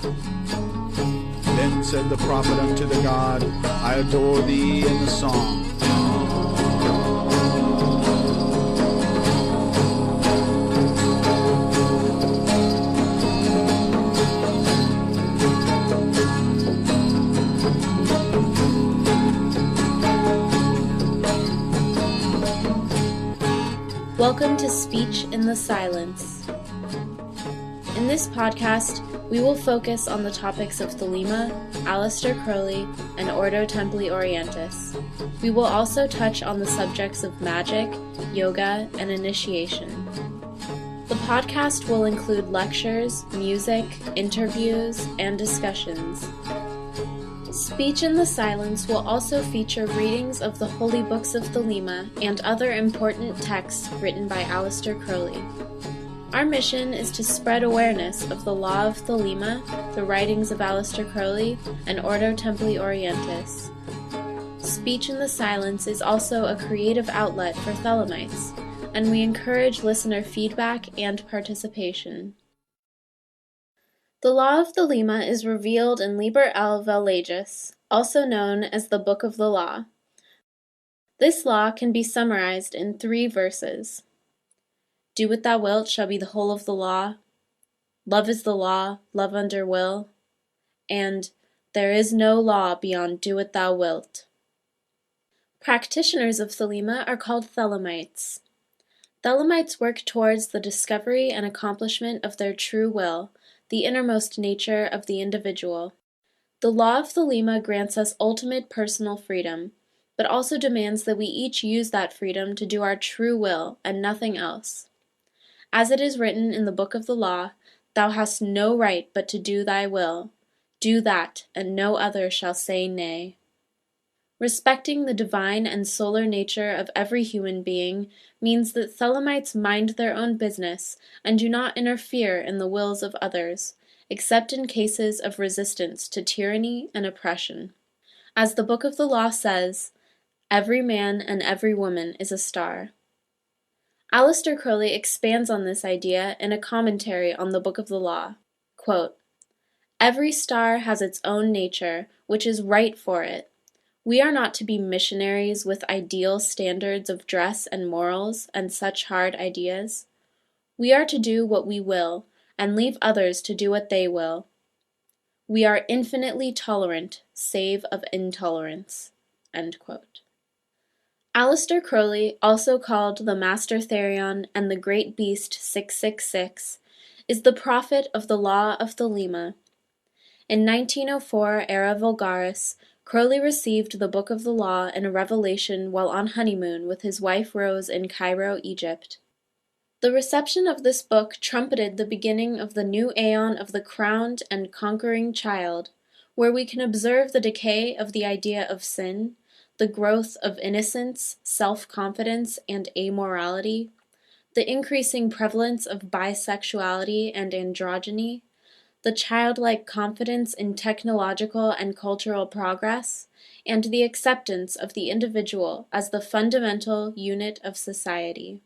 Then said the prophet unto the God, I adore thee in the song. Welcome to Speech in the Silence. In this podcast, we will focus on the topics of Thelema, Aleister Crowley, and Ordo Templi Orientis. We will also touch on the subjects of magic, yoga, and initiation. The podcast will include lectures, music, interviews, and discussions. Speech in the Silence will also feature readings of the holy books of Thelema and other important texts written by Aleister Crowley. Our mission is to spread awareness of the law of Thelema, the writings of Aleister Crowley, and Ordo Templi Orientis. Speech in the Silence is also a creative outlet for Thelemites, and we encourage listener feedback and participation. The law of Thelema is revealed in Liber Vel Legis, also known as the Book of the Law. This law can be summarized in 3 verses. Do what thou wilt shall be the whole of the law. Love is the law, love under will. And there is no law beyond do what thou wilt. Practitioners of Thelema are called Thelemites. Thelemites work towards the discovery and accomplishment of their true will, the innermost nature of the individual. The law of Thelema grants us ultimate personal freedom, but also demands that we each use that freedom to do our true will and nothing else. As it is written in the Book of the Law, thou hast no right but to do thy will. Do that, and no other shall say nay. Respecting the divine and solar nature of every human being means that Thelemites mind their own business and do not interfere in the wills of others, except in cases of resistance to tyranny and oppression. As the Book of the Law says, every man and every woman is a star. Aleister Crowley expands on this idea in a commentary on the Book of the Law. Quote, every star has its own nature, which is right for it. We are not to be missionaries with ideal standards of dress and morals and such hard ideas. We are to do what we will, and leave others to do what they will. We are infinitely tolerant, save of intolerance. End quote. Aleister Crowley, also called the Master Therion and the Great Beast 666, is the prophet of the law of Thelema. In 1904 Era Vulgaris, Crowley received the Book of the Law in a revelation while on honeymoon with his wife Rose in Cairo, Egypt. The reception of this book trumpeted the beginning of the new aeon of the crowned and conquering child, where we can observe the decay of the idea of sin, the growth of innocence, self-confidence, and amorality, the increasing prevalence of bisexuality and androgyny, the childlike confidence in technological and cultural progress, and the acceptance of the individual as the fundamental unit of society.